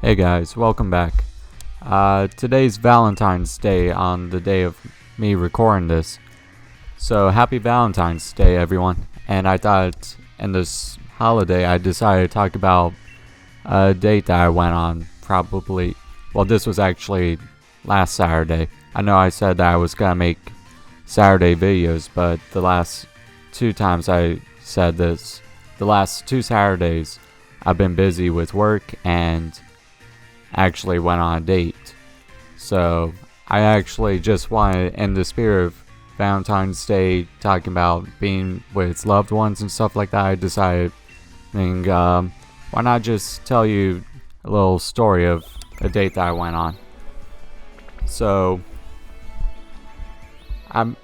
Hey guys, welcome back. Today's Valentine's Day on the day of me recording this. So happy Valentine's Day everyone. And I thought in this holiday I decided to talk about a date that I went on this was actually last Saturday. I know I said that I was gonna make Saturday videos, but the last two times I said this, the last two Saturdays I've been busy with work and actually went on a date. So I actually just wanted, in the spirit of Valentine's Day, talking about being with loved ones and stuff like that, I decided, why not just tell you a little story of a date that I went on. So I'm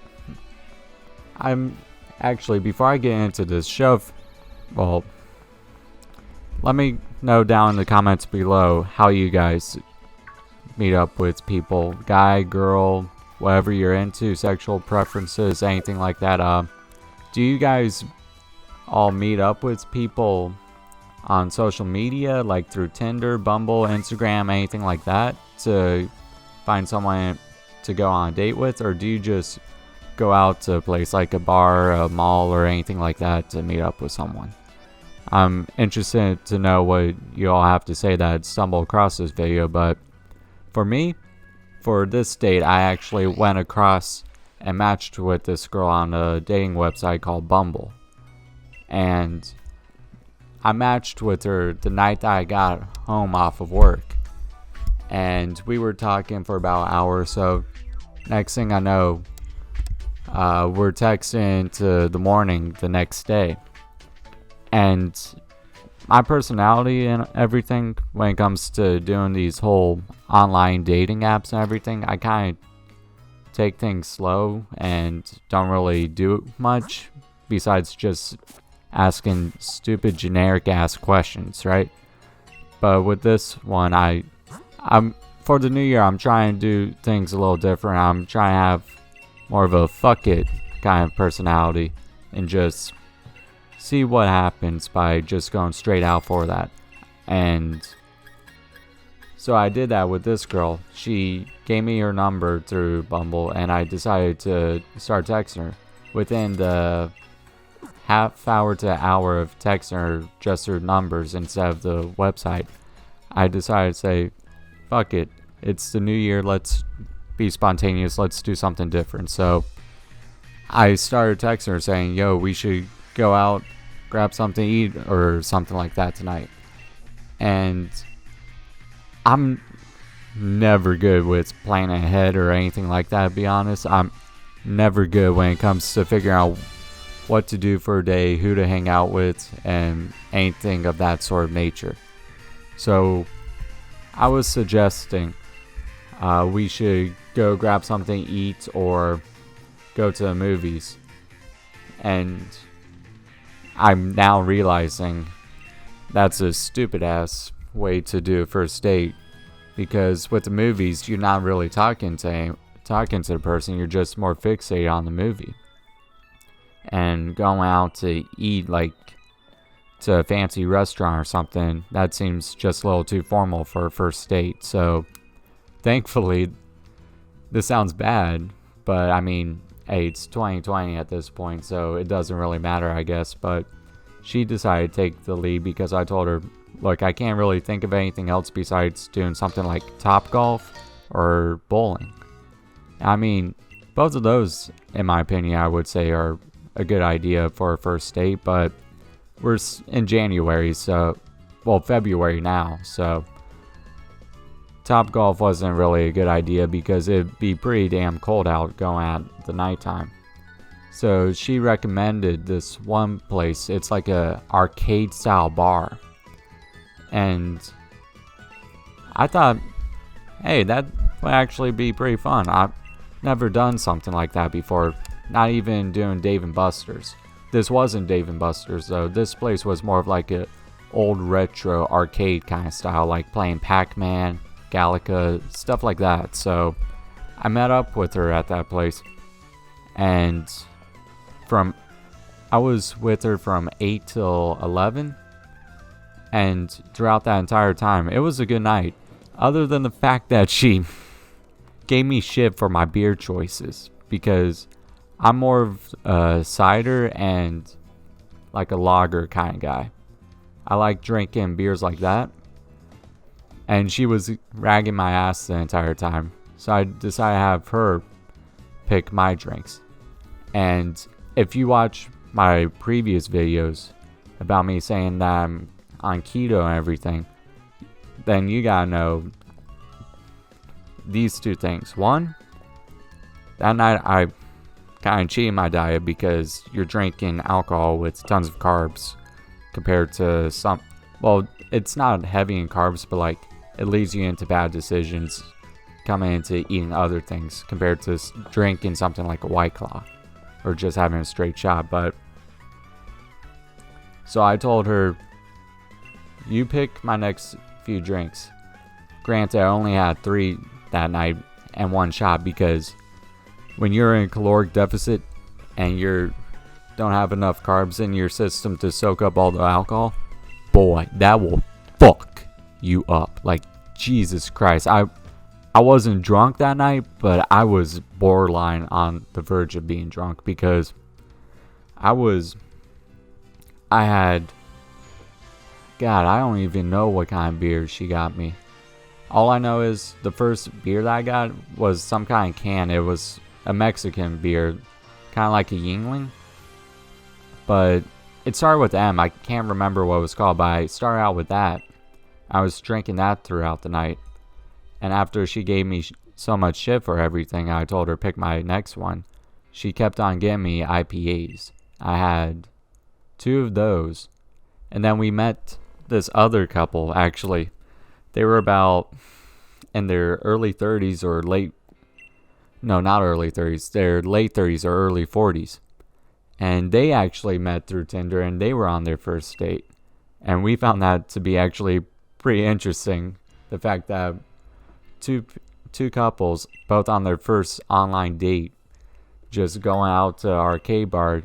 actually, before I get into this let me know down in the comments below how you guys meet up with people. Guy, girl, whatever you're into, sexual preferences, anything like that. Do you guys all meet up with people on social media, like through Tinder, Bumble, Instagram, anything like that, to find someone to go on a date with? Or do you just go out to a place like a bar, a mall, or anything like that to meet up with someone? I'm interested to know what you all have to say that stumbled across this video, but for me, for this date, I actually went across and matched with this girl on a dating website called Bumble. And I matched with her the night that I got home off of work. And we were talking for about an hour or so. Next thing I know, we're texting to the morning the next day. And my personality and everything, when it comes to doing these whole online dating apps and everything, I kind of take things slow and don't really do much besides just asking stupid generic ass questions, right? But with this one, I'm for the new year, I'm trying to do things a little different. I'm trying to have more of a fuck it kind of personality and just see what happens by just going straight out for that. And so I did that with this girl. She gave me her number through Bumble, and I decided to start texting her. Within the half hour to hour of texting her just her numbers instead of the website, I decided to say, fuck it, it's the new year, let's be spontaneous, let's do something different. So I started texting her saying, yo, we should go out, grab something to eat or something like that tonight. And I'm never good with planning ahead or anything like that, to be honest. I'm never good when it comes to figuring out what to do for a day, who to hang out with, and anything of that sort of nature. So I was suggesting we should go grab something to eat or go to the movies. And I'm now realizing that's a stupid ass way to do a first date, because with the movies you're not really talking to the person, you're just more fixated on the movie. And going out to eat, like to a fancy restaurant or something, that seems just a little too formal for a first date. So thankfully, this sounds bad, but I mean, hey, it's 2020 at this point, so it doesn't really matter, I guess. But she decided to take the lead because I told her, look, I can't really think of anything else besides doing something like Topgolf or bowling. I mean, both of those, in my opinion, I would say are a good idea for a first date, but we're in January, February now, so Topgolf wasn't really a good idea because it'd be pretty damn cold out going at the nighttime. So she recommended this one place. It's like a arcade style bar. And I thought, hey, that would actually be pretty fun. I've never done something like that before. Not even doing Dave & Buster's. This wasn't Dave & Buster's though. This place was more of like a old retro arcade kind of style, like playing Pac-Man, Galaga, stuff like that. So I met up with her at that place, and I was with her from 8 till 11, And throughout that entire time, it was a good night. Other than the fact that she gave me shit for my beer choices. Because I'm more of a cider and like a lager kind of guy. I like drinking beers like that. And she was ragging my ass the entire time. So I decided to have her pick my drinks. And if you watch my previous videos about me saying that I'm on keto and everything, then you gotta know these two things. One, that night I kind of cheated my diet because you're drinking alcohol with tons of carbs compared to some, well, it's not heavy in carbs, but like it leads you into bad decisions coming into eating other things compared to drinking something like a White Claw or just having a straight shot. But so I told her, you pick my next few drinks. Granted, I only had 3 that night and 1 shot because when you're in caloric deficit and you don't have enough carbs in your system to soak up all the alcohol, boy, that will fuck you up. Like, Jesus Christ. I wasn't drunk that night, but I was borderline on the verge of being drunk because I had, God, I don't even know what kind of beer she got me. All I know is the first beer that I got was some kind of can. It was a Mexican beer, kind of like a Yingling. But it started with M. I can't remember what it was called, but I started out with that. I was drinking that throughout the night. And after she gave me so much shit for everything, I told her pick my next one. She kept on getting me IPAs. I had 2 of those. And then we met this other couple, actually. They were about in their early 30s or late, no, not early 30s. Their late 30s or early 40s. And they actually met through Tinder and they were on their first date. And we found that to be actually pretty interesting. The fact that two couples, both on their first online date, just going out to arcade bar,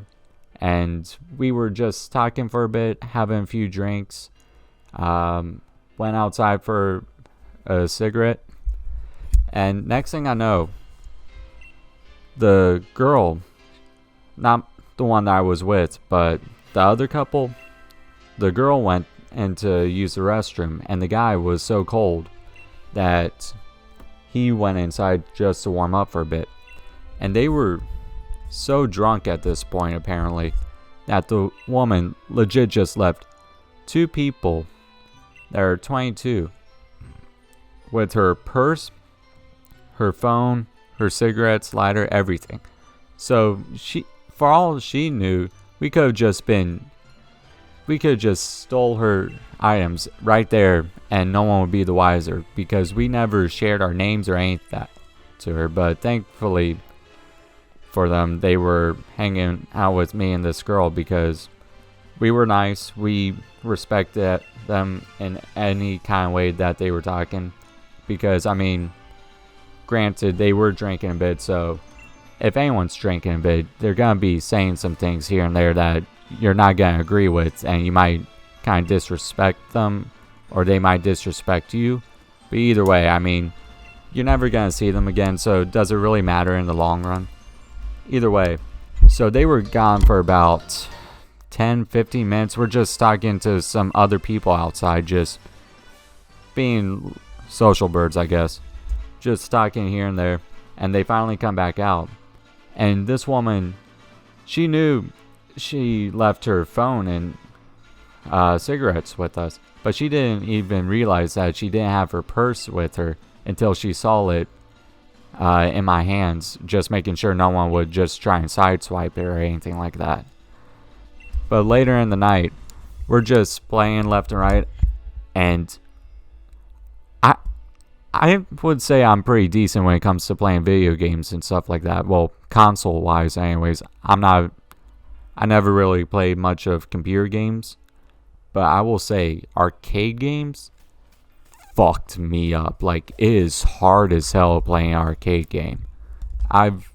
and we were just talking for a bit, having a few drinks, went outside for a cigarette, and next thing I know, the girl, not the one that I was with, but the other couple, the girl went in to use the restroom, and the guy was so cold that he went inside just to warm up for a bit. And they were so drunk at this point, apparently, that the woman legit just left 2 people that are 22 with her purse, her phone, her cigarettes, lighter, everything. So she, for all she knew, we could have just stole her items right there and no one would be the wiser because we never shared our names or anything that to her. But thankfully for them, they were hanging out with me and this girl because we were nice. We respected them in any kind of way that they were talking because, I mean, granted, they were drinking a bit, so if anyone's drinking a bit, they're going to be saying some things here and there that you're not going to agree with, and you might kind of disrespect them, or they might disrespect you. But either way, I mean, you're never going to see them again, so does it really matter in the long run? Either way, so they were gone for about 10-15 minutes. We're just talking to some other people outside, just being social birds, I guess. Just talking here and there, and they finally come back out. And this woman, she knew she left her phone and cigarettes with us, but she didn't even realize that she didn't have her purse with her until she saw it in my hands, just making sure no one would just try and sideswipe it or anything like that. But later in the night, we're just playing left and right, and I would say I'm pretty decent when it comes to playing video games and stuff like that. Well, console-wise anyways. I never really played much of computer games. But I will say, arcade games fucked me up. Like, it is hard as hell playing an arcade game. I've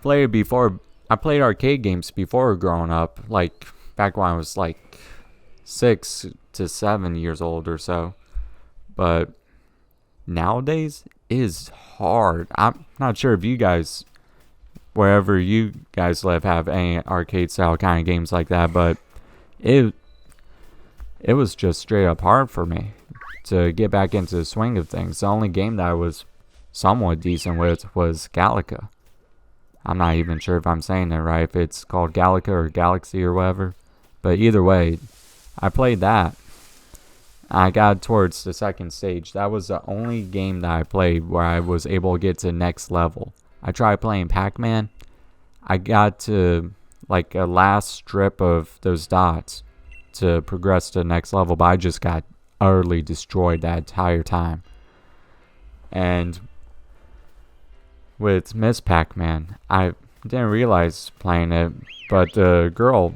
played it before. I played arcade games before growing up. Like, back when I was like 6 to 7 years old or so. But nowadays is hard. I'm not sure if you guys, wherever you guys live, have any arcade style kind of games like that, but it was just straight up hard for me to get back into the swing of things. The only game that I was somewhat decent with was Galaga. I'm not even sure if I'm saying it right, if it's called Galaga or Galaxy or whatever. But either way, I played that. I got towards the second stage. That was the only game that I played where I was able to get to the next level. I tried playing Pac-Man. I got to like a last strip of those dots to progress to the next level, but I just got utterly destroyed that entire time. And with Miss Pac-Man, I didn't realize playing it, but the girl,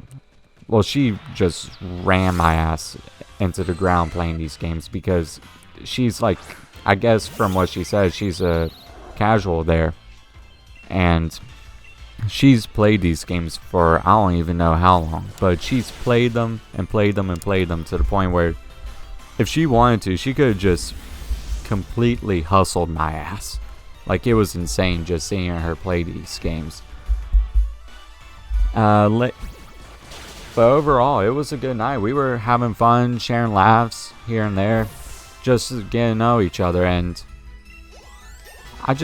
well, she just ran my ass into the ground playing these games because she's like, I guess from what she says, she's a casual there. And she's played these games for I don't even know how long, but she's played them and played them and played them to the point where if she wanted to, she could have just completely hustled my ass. Like, it was insane just seeing her play these games. But overall, it was a good night. We were having fun, sharing laughs here and there, just getting to know each other. And I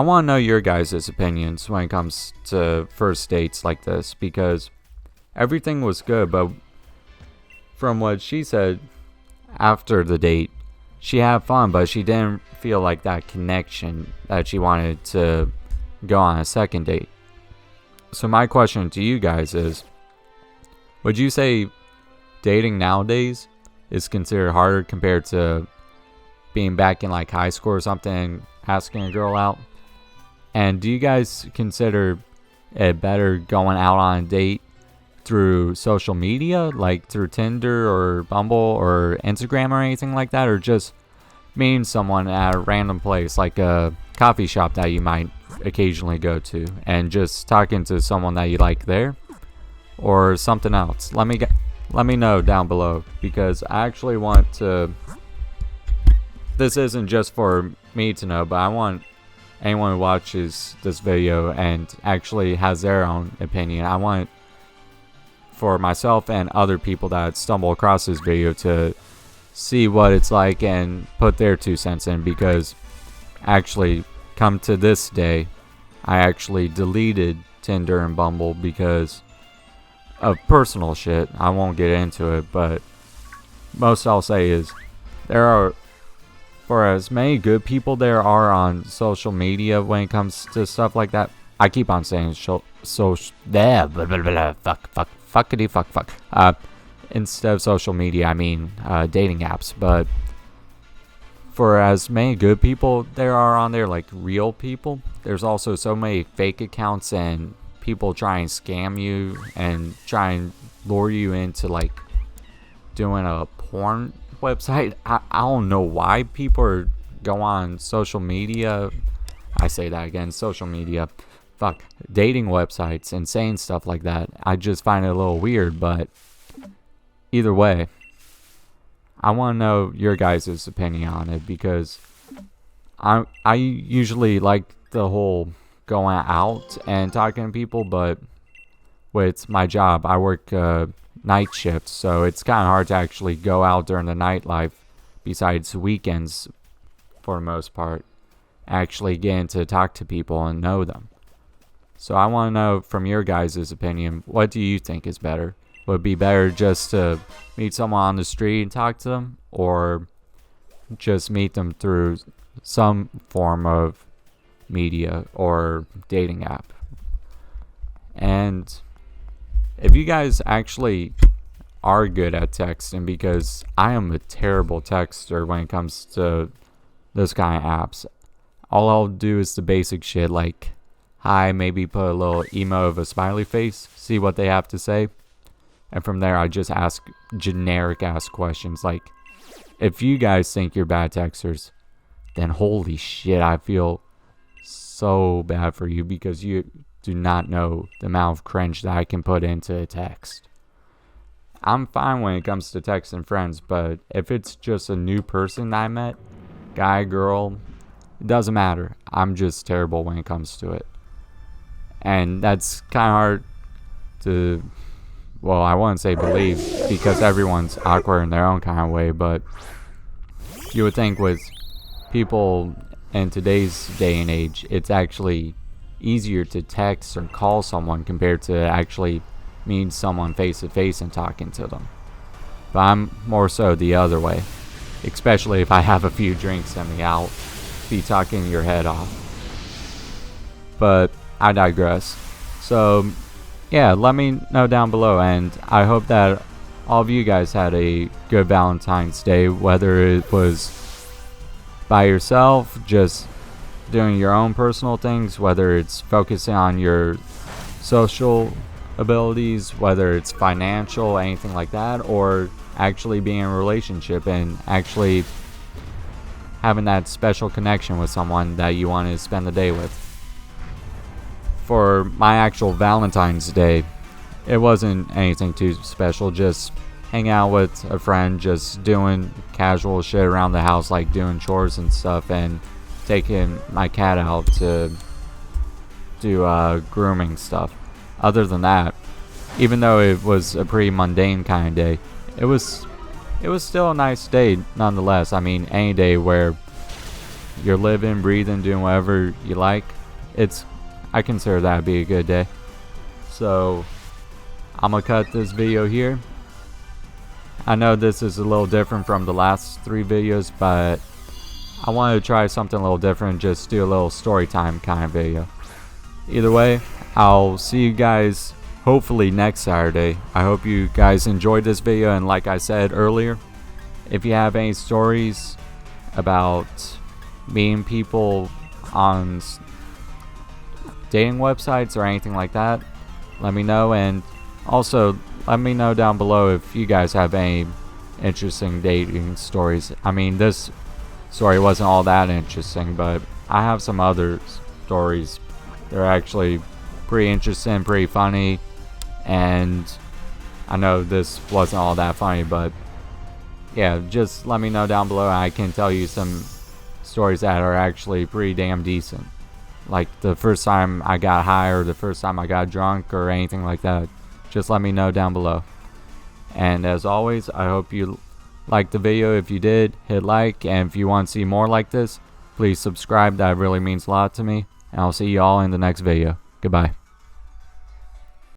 want to know your guys' opinions when it comes to first dates like this, because everything was good, but from what she said, after the date, she had fun, but she didn't feel like that connection that she wanted to go on a second date. So my question to you guys is, would you say dating nowadays is considered harder compared to being back in like high school or something and asking a girl out? And do you guys consider it better going out on a date through social media, like through Tinder or Bumble or Instagram or anything like that, or just meeting someone at a random place like a coffee shop that you might occasionally go to and just talking to someone that you like there, or something else? Let me know down below, because I actually want to, this isn't just for me to know, but I want anyone who watches this video and actually has their own opinion, I want for myself and other people that stumble across this video to see what it's like and put their 2 cents in, because actually come to this day, I actually deleted Tinder and Bumble because of personal shit. I won't get into it, but most I'll say is there are, for as many good people there are on social media when it comes to stuff like that, I keep on saying fuck. Instead of social media, I mean dating apps. But for as many good people there are on there, like real people, there's also so many fake accounts and people try and scam you and try and lure you into like doing a porn website. I don't know why people go on social media. I say that again, social media. Dating websites and saying stuff like that. I just find it a little weird, but either way, I want to know your guys' opinion on it, because I usually like the whole going out and talking to people, but with my job, I work night shifts, so it's kind of hard to actually go out during the nightlife, besides weekends for the most part, actually getting to talk to people and know them. So I want to know from your guys' opinion, what do you think is better? Would it be better just to meet someone on the street and talk to them, or just meet them through some form of media or dating app? And if you guys actually are good at texting, because I am a terrible texter when it comes to those kind of apps. All I'll do is the basic shit like hi, maybe put a little emo of a smiley face, see what they have to say. And from there, I just ask generic ass questions like, if you guys think you're bad texters, then holy shit, I feel so bad for you, because you do not know the amount of cringe that I can put into a text. I'm fine when it comes to texting friends, but if it's just a new person I met, guy, girl, it doesn't matter. I'm just terrible when it comes to it. And that's kind of hard to, well, I wouldn't say believe, because everyone's awkward in their own kind of way, but you would think with people in today's day and age, it's actually easier to text or call someone compared to actually meeting someone face to face and talking to them. But I'm more so the other way, especially if I have a few drinks in me. I'll be talking your head off. But I digress. So yeah, let me know down below, and I hope that all of you guys had a good Valentine's Day, whether it was by yourself, just doing your own personal things, whether it's focusing on your social abilities, whether it's financial, anything like that, or actually being in a relationship and actually having that special connection with someone that you want to spend the day with. For my actual Valentine's Day, it wasn't anything too special, just hang out with a friend, just doing casual shit around the house, like doing chores and stuff, and taking my cat out to do grooming stuff. Other than that, even though it was a pretty mundane kind of day, it was still a nice day nonetheless. I mean, any day where you're living, breathing, doing whatever you like, I consider that to be a good day. So I'm gonna cut this video here. I know this is a little different from the last 3 videos, but I wanted to try something a little different, just do a little story time kind of video. Either way, I'll see you guys hopefully next Saturday. I hope you guys enjoyed this video, and like I said earlier, if you have any stories about meeting people on dating websites or anything like that, let me know. And also let me know down below if you guys have any interesting dating stories. I mean, this story wasn't all that interesting, but I have some other stories. They're actually pretty interesting, pretty funny, and I know this wasn't all that funny, but yeah, just let me know down below. I can tell you some stories that are actually pretty damn decent, like the first time I got high or the first time I got drunk or anything like that. Just let me know down below. And as always, I hope you liked the video. If you did, hit like, and if you want to see more like this, please subscribe. That really means a lot to me, and I'll see you all in the next video. Goodbye.